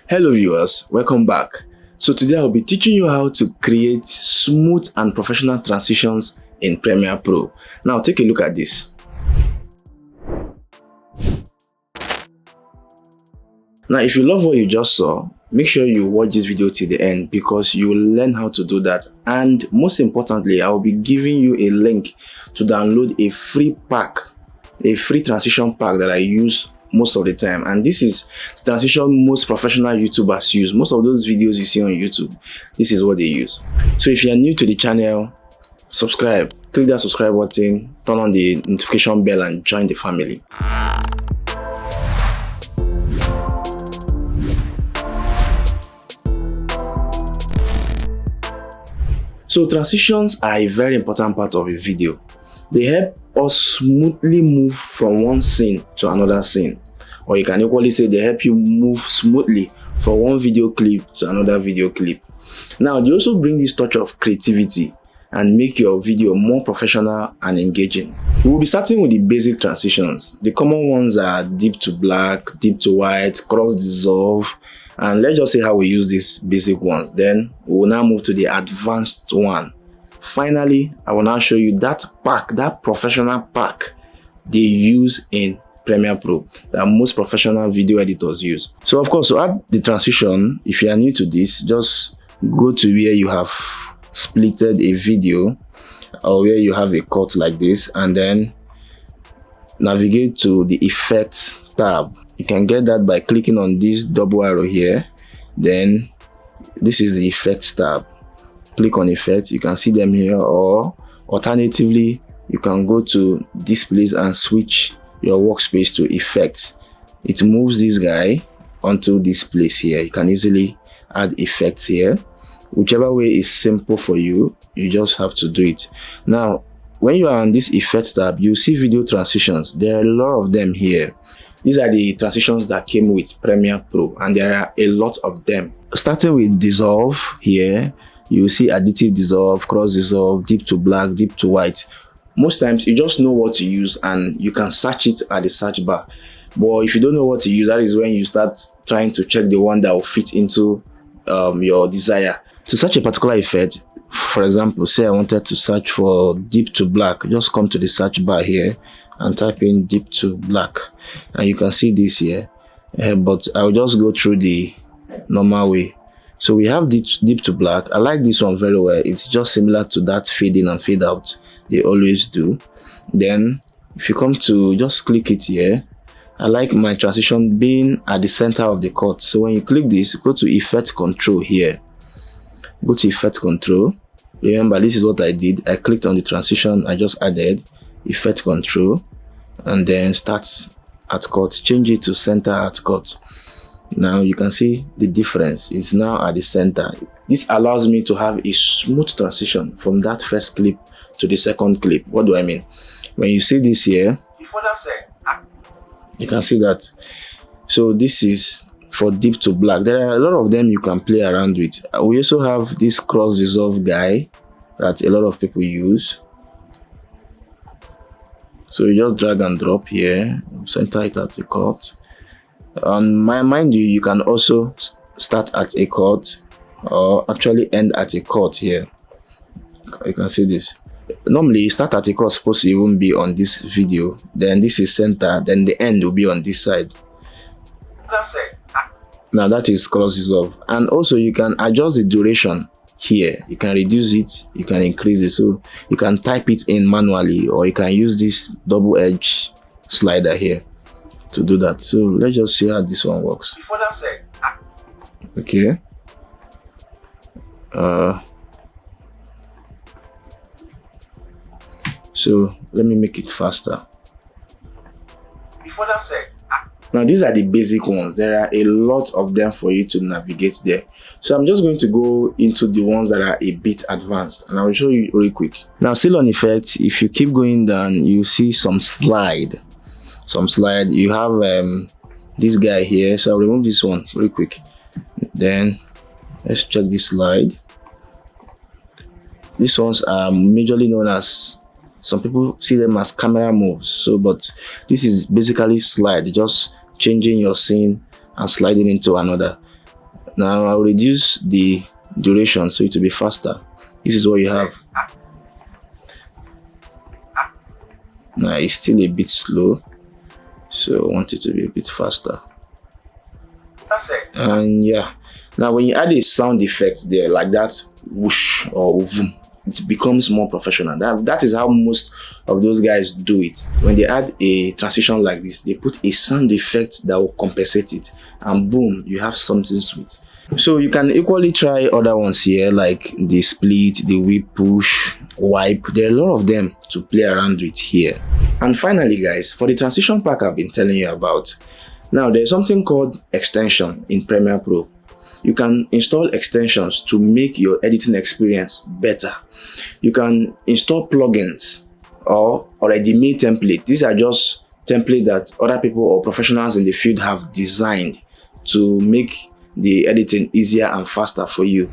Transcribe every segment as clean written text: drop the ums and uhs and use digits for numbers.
Hello viewers, welcome back. So today I'll be teaching you how to create smooth and professional transitions in Premiere Pro. Now take a look at this. Now if you love what you just saw, make sure you watch this video till the end because you will learn how to do that. And most importantly, I will be giving you a link to download a free pack, a free transition pack that I use most of the time, and this is the transition most professional YouTubers use. Most of those videos you see on YouTube, this is what they use. So if you are new to the channel, subscribe, click that subscribe button, turn on the notification bell and join the family. So transitions are a very important part of a video. They help us smoothly move from one scene to another scene, or you can equally say they help you move smoothly from one video clip to another video clip. Now they also bring this touch of creativity and make your video more professional and engaging. We will be starting with the basic transitions. The common ones are deep to black, deep to white, cross dissolve, and let's just see how we use these basic ones. Then we will now move to the advanced one. Finally, I will now show you that pack, that professional pack they use in Premiere Pro that most professional video editors use. So of course, to add the transition, if you are new to this, just go to where you have splitted a video or where you have a cut like this, and then navigate to the effects tab. You can get that by clicking on this double arrow here. Then this is the effects tab. Click on effects, you can see them here, or alternatively you can go to displays and switch your workspace to effects. It moves this guy onto this place here. You can easily add effects here. Whichever way is simple for you, you just have to do it. Now when you are on this effects tab, you see video transitions. There are a lot of them here. These are the transitions that came with Premiere Pro, and there are a lot of them. Starting with dissolve here, you will see additive dissolve, cross dissolve, deep to black, deep to white. Most times you just know what to use and you can search it at the search bar. But if you don't know what to use, that is when you start trying to check the one that will fit into your desire. To search a particular effect, for example, say I wanted to search for deep to black, just come to the search bar here and type in deep to black, and you can see this here. But I'll just go through the normal way. So we have deep to black. I like this one very well. It's just similar to that fade in and fade out they always do. Then if you come to just click it here, I like my transition being at the center of the cut. So when you click this, go to effect control here. Go to effect control. Remember, this is what I did. I clicked on the transition I just added, effect control, and then start at cut. Change it to center at cut. Now you can see the difference. It's now at the center. This allows me to have a smooth transition from that first clip to the second clip. What do I mean? When you see this here, you can see that. So this is for deep to black. There are a lot of them you can play around with. We also have this cross dissolve guy that a lot of people use. So you just drag and drop here, center it at the cut. Mind you, you can also start at a cut or actually end at a cut here. You can see this. Normally start at a cut supposed to even be on this video, then this is center, then the end will be on this side. That's it. Now that is cross dissolve. And also you can adjust the duration here. You can reduce it, you can increase it, so you can type it in manually, or you can use this double edge slider here to do that. So let's just see how this one works. Okay. So let me make it faster. Now these are the basic ones. There are a lot of them for you to navigate there. So I'm just going to go into the ones that are a bit advanced, and I will show you real quick. Now still on effects, if you keep going down, you see some slide. You have this guy here. So I'll remove this one real quick. Then let's check this slide. These ones are majorly known as, some people see them as camera moves. So but this is basically slide, just changing your scene and sliding into another. Now I'll reduce the duration so it will be faster. This is what you have. Now it's still a bit slow, so I want it to be a bit faster. And yeah, now when you add a sound effect there like that, whoosh or vroom, it becomes more professional. That is how most of those guys do it. When they add a transition like this, they put a sound effect that will compensate it, and boom, you have something sweet. So you can equally try other ones here, like the split, the whip, push, wipe. There are a lot of them to play around with here. And finally guys, for the transition pack I've been telling you about, now there's something called extension in Premiere Pro. You can install extensions to make your editing experience better. You can install plugins or ready-made templates. These are just templates that other people or professionals in the field have designed to make the editing easier and faster for you.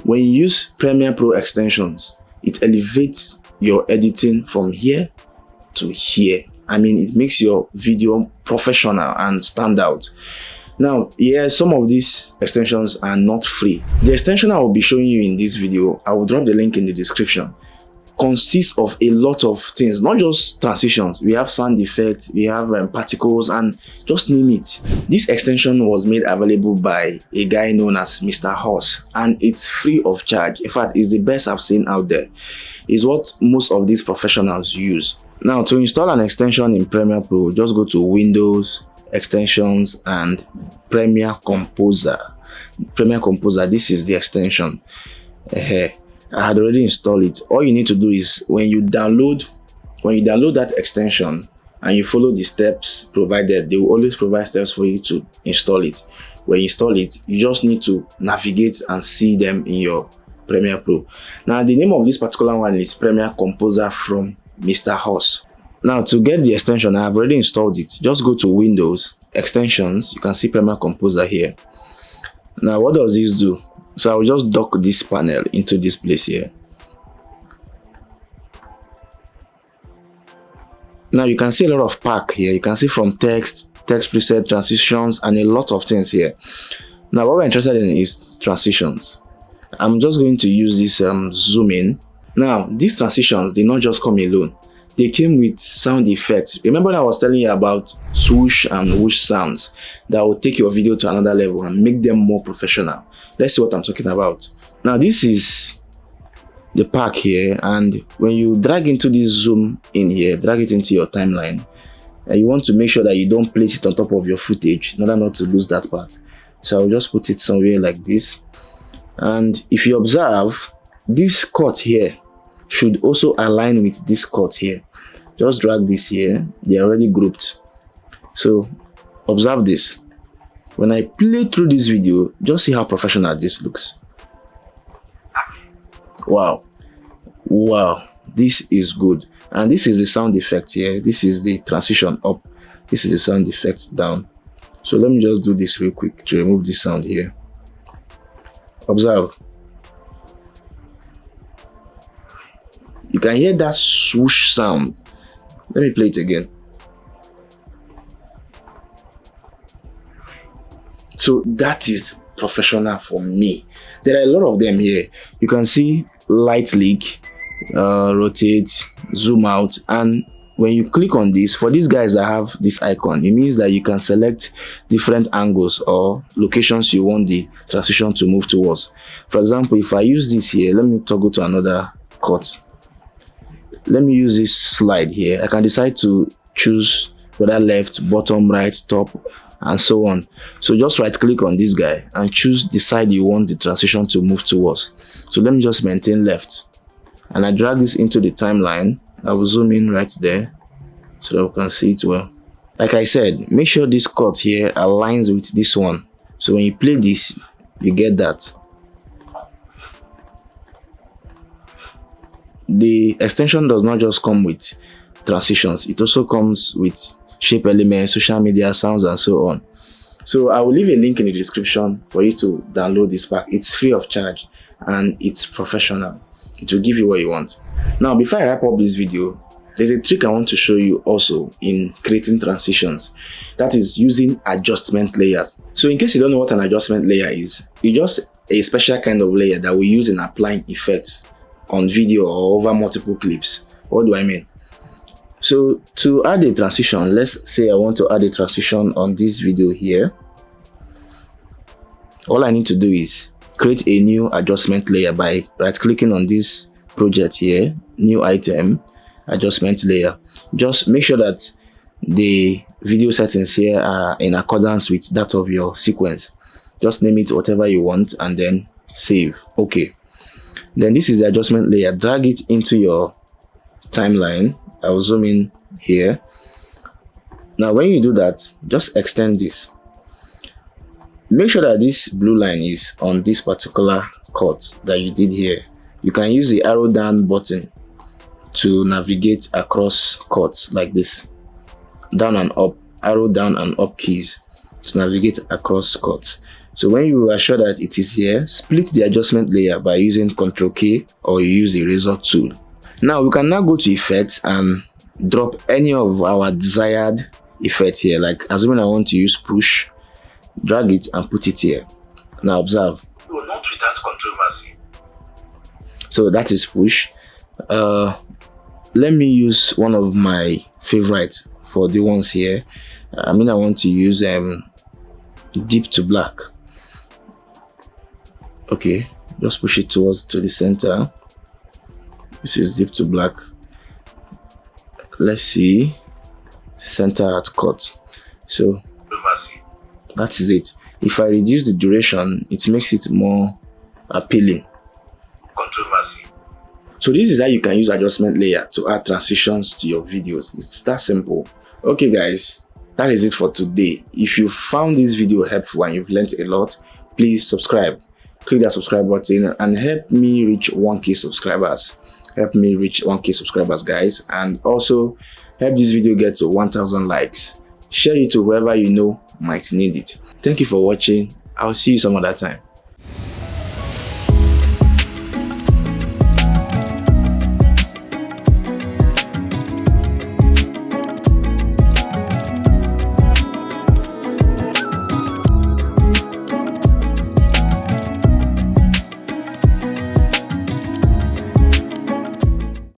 When you use Premiere Pro extensions, it elevates your editing from here to here. I mean, it makes your video professional and stand out. Now, yeah, some of these extensions are not free. The extension I will be showing you in this video, I will drop the link in the description, consists of a lot of things, not just transitions. We have sound effects, we have particles, and just name it. This extension was made available by a guy known as Mr. Horse, and it's free of charge. In fact, it's the best I've seen out there. It's what most of these professionals use. Now, to install an extension in Premiere Pro, just go to Windows, Extensions, and Premiere Composer. Premiere Composer, this is the extension. I had already installed it. All you need to do is when you download that extension and you follow the steps provided, they will always provide steps for you to install it. When you install it, you just need to navigate and see them in your Premiere Pro. Now, the name of this particular one is Premiere Composer from Mr. Horse. Now, to get the extension, I have already installed it. Just go to Windows, Extensions. You can see Premiere Composer here. Now, what does this do? So I will just dock this panel into this place here. Now you can see a lot of pack here. You can see from text preset, transitions, and a lot of things here. Now what we're interested in is transitions. I'm just going to use this zoom in. Now these transitions did not just come alone. They came with sound effects. Remember that I was telling you about swoosh and whoosh sounds that will take your video to another level and make them more professional. Let's see what I'm talking about. Now this is the pack here, and when you drag into this zoom in here, drag it into your timeline, and you want to make sure that you don't place it on top of your footage in order not to lose that part. So I'll just put it somewhere like this. And if you observe, this cut here should also align with this cut here. Just drag this here. They are already grouped. So observe this. When I play through this video, just see how professional this looks. Wow, this is good. And this is the sound effect here. This is the transition up. This is the sound effect down. So let me just do this real quick to remove this sound here. Observe. You can hear that swoosh sound. Let me play it again. So that is professional for me. There are a lot of them here. You can see light leak, rotate, zoom out, and when you click on this, for these guys that have this icon, it means that you can select different angles or locations you want the transition to move towards. For example, if I use this here, let me toggle to another cut. Let me use this slide here. I can decide to choose whether left, bottom, right, top, and so on. So just right click on this guy and choose the side you want the transition to move towards. So let me just maintain left, and I drag this into the timeline. I will zoom in right there so that we can see it well. Like I said, make sure this cut here aligns with this one. So when you play this, you get that. The extension does not just come with transitions, it also comes with shape elements, social media, sounds, and so on. So I will leave a link in the description for you to download this pack. It's free of charge and it's professional. It will give you what you want. Now, before I wrap up this video, there's a trick I want to show you also in creating transitions. That is using adjustment layers. So in case you don't know what an adjustment layer is, it's just a special kind of layer that we use in applying effects on video or over multiple clips. What do I mean? So to add a transition, let's say I want to add a transition on this video here. All I need to do is create a new adjustment layer by right clicking on this project here, new item, adjustment layer. Just make sure that the video settings here are in accordance with that of your sequence. Just name it whatever you want and then save. Okay, then this is the adjustment layer. Drag it into your timeline. I'll zoom in here. Now when you do that, just extend this. Make sure that this blue line is on this particular cut that you did here. You can use the arrow down button to navigate across cuts like this. Down and up, arrow down and up keys to navigate across cuts. So when you are sure that it is here, split the adjustment layer by using Ctrl K or you use the eraser tool. Now we can now go to effects and drop any of our desired effect here. Like assuming I want to use push, drag it and put it here. Now observe. No, not without controversy. So that is push. Let me use one of my favorites for the ones here. I want to use deep to black. Okay, just push it to the center. This is deep to black. Let's see, center at cut. So that is it. If I reduce the duration, it makes it more appealing. Controversy. So this is how you can use adjustment layer to add transitions to your videos. It's that simple. Okay guys, that is it for today. If you found this video helpful and you've learned a lot, please subscribe. Click that subscribe button and help me reach 1K subscribers. Help me reach 1K subscribers, guys, and also help this video get to 1000 likes. Share it to whoever you know might need it. Thank you for watching. I'll see you some other time.